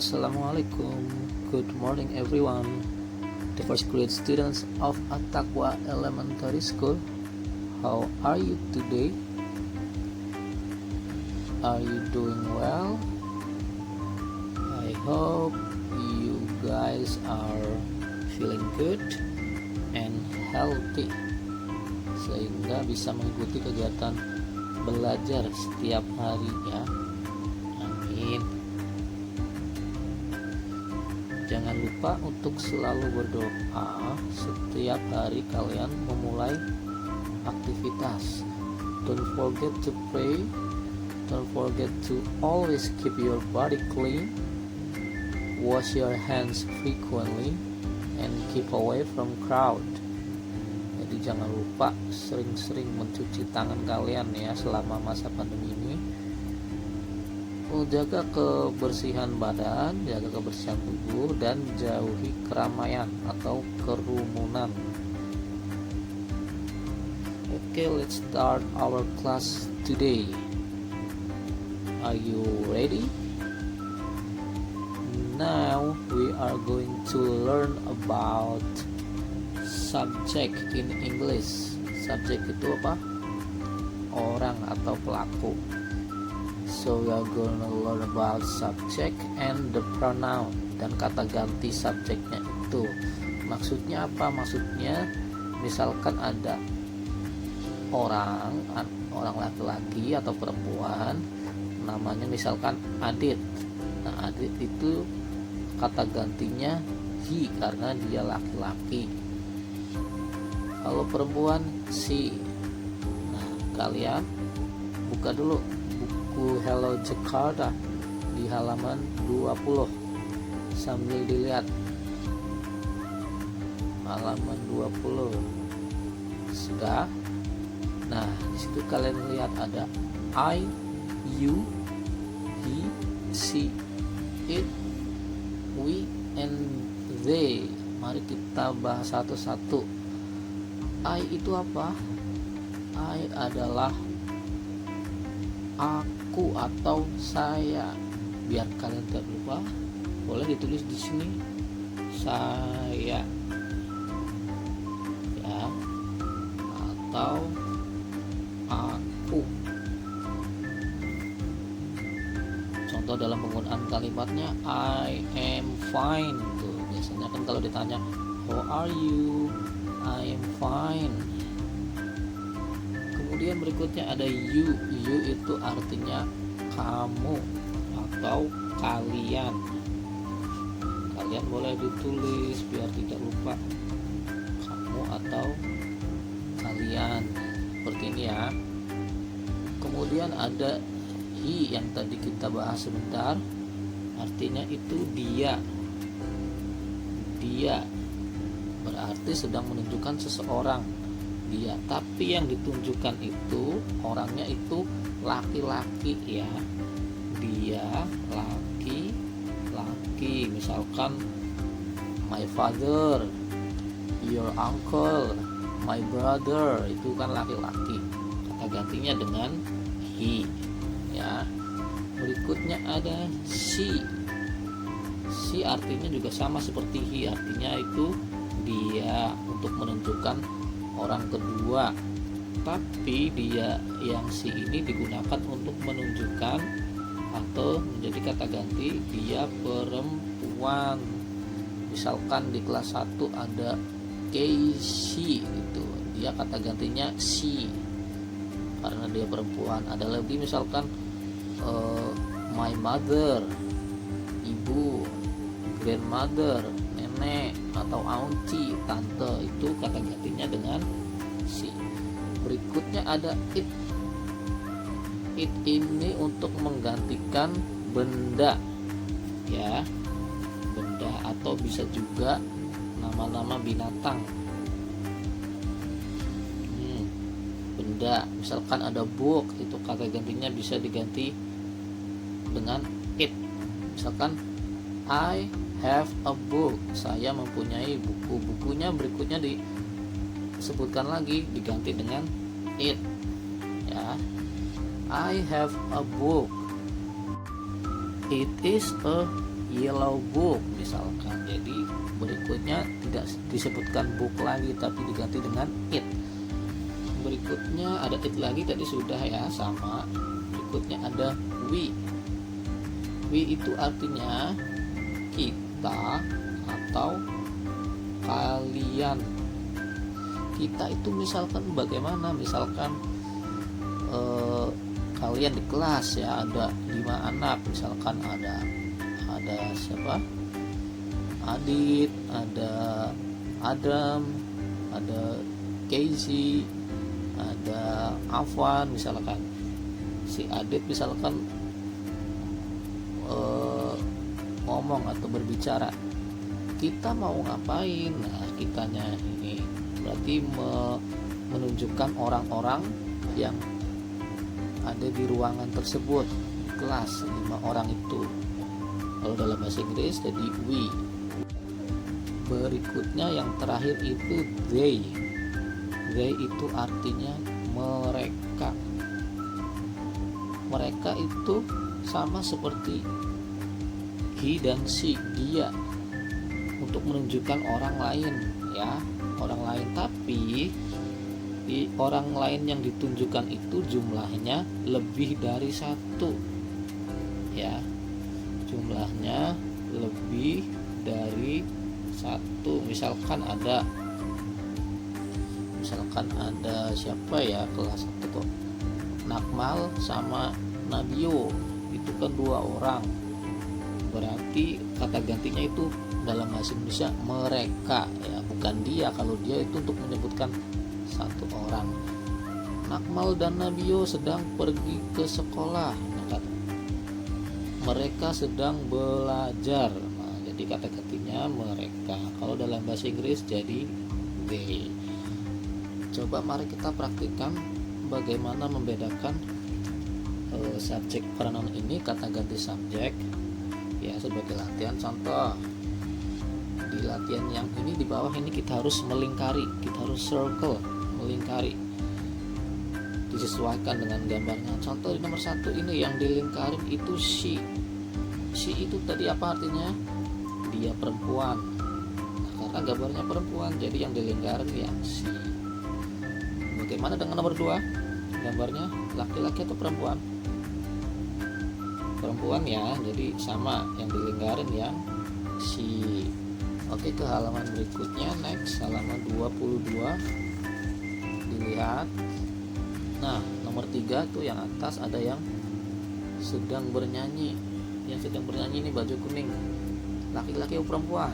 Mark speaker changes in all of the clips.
Speaker 1: Assalamualaikum. Good morning everyone. The first grade students of At-Taqwa Elementary School. How are you today? Are you doing well? I hope you guys are feeling good and healthy sehingga bisa mengikuti kegiatan belajar setiap hari ya. Amin. Jangan lupa untuk selalu berdoa setiap hari kalian memulai aktivitas. Don't forget to pray. Don't forget to always keep your body clean. Wash your hands frequently and keep away from crowd. Jadi jangan lupa sering-sering mencuci tangan kalian ya selama masa pandemi ini. Jaga kebersihan badan, jaga kebersihan tubuh, dan jauhi keramaian atau kerumunan. Okay, let's start our class today. Are you ready? Now we are going to learn about subject in English. Subject itu apa? Orang atau pelaku. So we are gonna learn about subject and the pronoun, dan kata ganti subjeknya itu. Maksudnya apa? Maksudnya misalkan ada orang laki-laki atau perempuan, namanya misalkan Adit. Nah, Adit itu kata gantinya he karena dia laki-laki. Kalau perempuan si. Nah, kalian buka dulu buku Hello Jakarta di halaman 20 sambil dilihat halaman 20 sudah. Nah, disitu kalian lihat ada I, you, he, she, it, we, and they. Mari kita bahas satu-satu. I itu apa? I adalah aku atau saya. Biar kalian tidak lupa, boleh ditulis di sini saya ya, atau aku. Contoh dalam penggunaan kalimatnya I am fine tuh. Biasanya kan kalau ditanya how are you, I am fine. Kemudian berikutnya ada you. You itu artinya kamu atau kalian. Kalian boleh ditulis biar tidak lupa, kamu atau kalian, seperti ini ya. Kemudian ada he yang tadi kita bahas sebentar, artinya itu dia. Dia berarti sedang menunjukkan seseorang, dia, tapi yang ditunjukkan itu orangnya itu laki-laki ya. Dia laki-laki, misalkan my father, your uncle, my brother, itu kan laki-laki. Kata gantinya dengan he ya. Berikutnya ada she. She artinya juga sama seperti he, artinya itu dia, untuk menunjukkan orang kedua. Tapi dia yang si ini digunakan untuk menunjukkan atau menjadi kata ganti dia perempuan. Misalkan di kelas 1 ada Casey gitu, dia kata gantinya she karena dia perempuan. Ada lagi misalkan my mother, ibu, grandmother, nenek, atau auntie, tante, itu kata gantinya dengan si. Berikutnya ada it. It ini untuk menggantikan benda ya, benda, atau bisa juga nama-nama binatang. Benda, misalkan ada book, itu kata gantinya bisa diganti dengan it. Misalkan I have a book, saya mempunyai buku. Bukunya berikutnya disebutkan lagi, diganti dengan it ya. I have a book. It is a yellow book misalkan. Jadi berikutnya tidak disebutkan book lagi tapi diganti dengan it. Berikutnya ada it lagi, tadi sudah ya, sama. Berikutnya ada we. We itu artinya kita atau kalian. Kita itu misalkan bagaimana, misalkan kalian di kelas ya, ada 5 anak misalkan, ada siapa, Adit, ada Adam, ada Casey, ada Afwan misalkan. Si Adit misalkan ngomong atau berbicara, kita mau ngapain? Nah, kitanya ini berarti menunjukkan orang-orang yang ada di ruangan tersebut, kelas 5 orang itu. Kalau dalam bahasa Inggris jadi we. Berikutnya yang terakhir itu they. They itu artinya mereka. Mereka itu sama seperti he dan she, dia, untuk menunjukkan orang lain ya, orang lain. Tapi di orang lain yang ditunjukkan itu jumlahnya lebih dari 1 ya, jumlahnya lebih dari 1. Misalkan ada siapa ya, kelas 1 tuh, Nakmal sama Nabio, itu kan 2 orang, berarti kata gantinya itu dalam bahasa Indonesia mereka ya, bukan dia. Kalau dia itu untuk menyebutkan 1 orang. Nakmal dan Nabio sedang pergi ke sekolah, maka mereka sedang belajar. Nah, jadi kata gantinya mereka. Kalau dalam bahasa Inggris jadi they. Coba mari kita praktikkan bagaimana membedakan subjek pronoun ini, kata ganti subjek ya, sebagai latihan. Contoh di latihan yang ini di bawah ini kita harus melingkari, kita harus circle, melingkari, disesuaikan dengan gambarnya. Contoh di nomor 1 ini yang dilingkarin itu she. She itu tadi apa artinya? Dia perempuan. Nah, karena gambarnya perempuan, jadi yang dilingkarin ya she. Bagaimana dengan nomor 2? Gambarnya laki-laki atau perempuan? Perempuan ya, jadi sama, yang dilingkarin yang she. Oke, ke halaman berikutnya, next, halaman 22. Dilihat. Nah, nomor 3 tuh yang atas ada yang sedang bernyanyi. Yang sedang bernyanyi ini baju kuning. Laki-laki atau perempuan?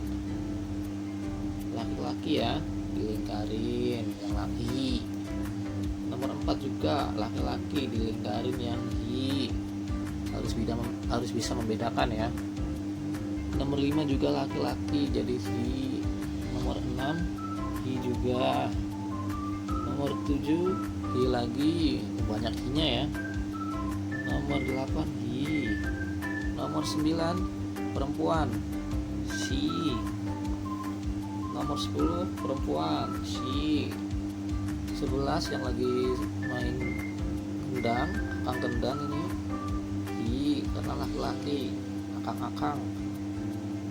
Speaker 1: Laki-laki ya, dilingkarin yang laki. Nomor 4 juga laki-laki, dilingkarin yang he. Harus bisa membedakan ya. Nomor 5 juga laki-laki, jadi he. Nomor 6 he juga. Nomor 7 he lagi, banyak he-nya ya. Nomor 8 he. Nomor 9 perempuan, she. Nomor 10 perempuan, she. 11 yang lagi main kendang, akang kendang ini he, karena laki-laki, akang-akang.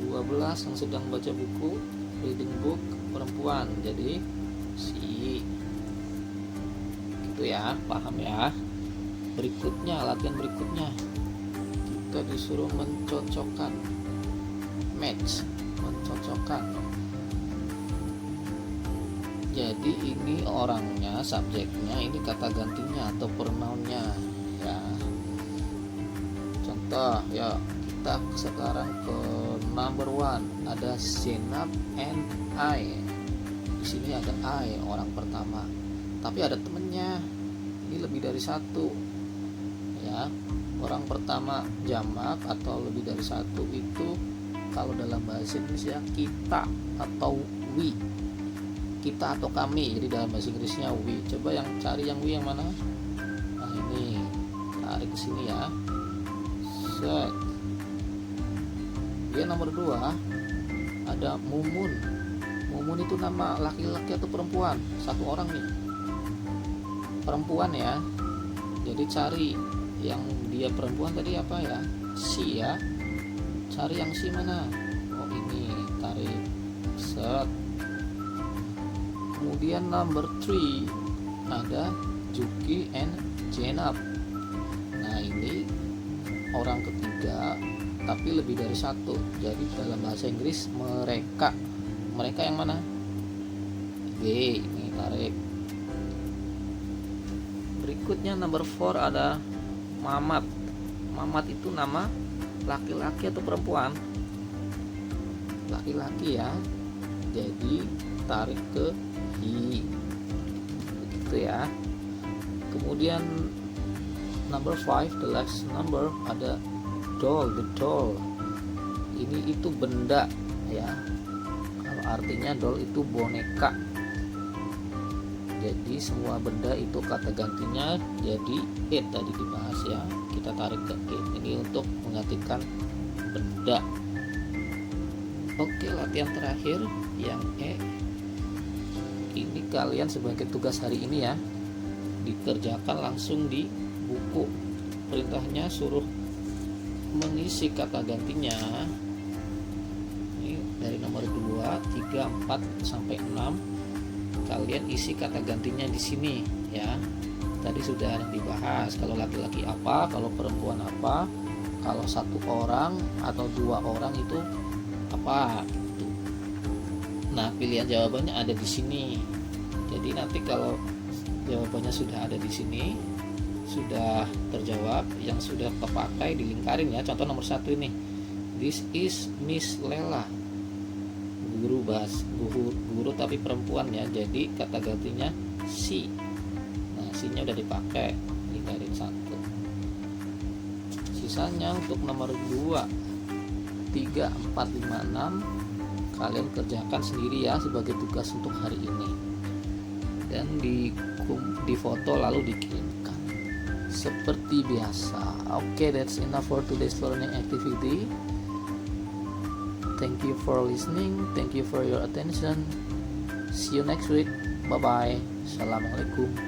Speaker 1: 12 yang sedang baca buku, reading book, perempuan, jadi she. Gitu ya, paham ya. Berikutnya, latihan berikutnya, kita disuruh mencocokkan, match, mencocokkan. Jadi ini orangnya, subjeknya, ini kata gantinya atau pronounnya ya. Contoh ya, kita sekarang ke number 1, ada Zainab and I. Di sini ada I, orang pertama, tapi ada temennya, ini lebih dari 1 ya. Orang pertama jamak atau lebih dari 1 itu kalau dalam bahasa Indonesia kita atau we, kita atau kami. Jadi dalam bahasa Inggrisnya we. Coba yang cari yang we yang mana? Nah ini, tarik ke sini ya. Set. Dia nomor 2 ada Mumun. Mumun itu nama laki-laki atau perempuan? 1 orang nih, perempuan ya. Jadi cari yang dia perempuan tadi apa ya? She ya. cari yang si mana? Oh ini, tarik, set. Kemudian number 3 ada Juki and Jenab. Nah ini orang ketiga tapi lebih dari satu, jadi dalam bahasa Inggris mereka yang mana? G, ini tarik. Berikutnya number 4 ada Mamat. Mamat itu nama laki-laki atau perempuan? Laki-laki ya, jadi tarik ke I, begitu ya. Kemudian number 5, the last number, ada doll, the doll. Ini itu benda ya. Kalau artinya doll itu boneka. Jadi semua benda itu kata gantinya jadi it, tadi dibahas ya. Kita tarik ke it. Ini untuk menggantikan benda. Oke, latihan terakhir yang E. Ini kalian sebagai tugas hari ini ya. Dikerjakan langsung di buku. Perintahnya suruh mengisi kata gantinya. Ini dari nomor 2, 3, 4 sampai 6. Kalian isi kata gantinya di sini ya. Tadi sudah dibahas kalau laki-laki apa, kalau perempuan apa, kalau satu orang atau 2 orang itu apa gitu. Nah, pilihan jawabannya ada di sini. Jadi nanti kalau jawabannya sudah ada di sini, sudah terjawab, yang sudah kepakai dilingkarin ya. Contoh nomor 1 ini, this is Miss Lela, guru tapi perempuan ya, jadi kata gantinya si. Nah, si-nya udah dipakai, lingkarin 1. Sisanya untuk nomor 2, 3, 4, 5, 6 kalian kerjakan sendiri ya sebagai tugas untuk hari ini, dan di foto lalu dikirimkan seperti biasa. Oke, that's enough for today's learning activity. Thank you for listening, thank you for your attention. See you next week. Bye bye. Assalamualaikum.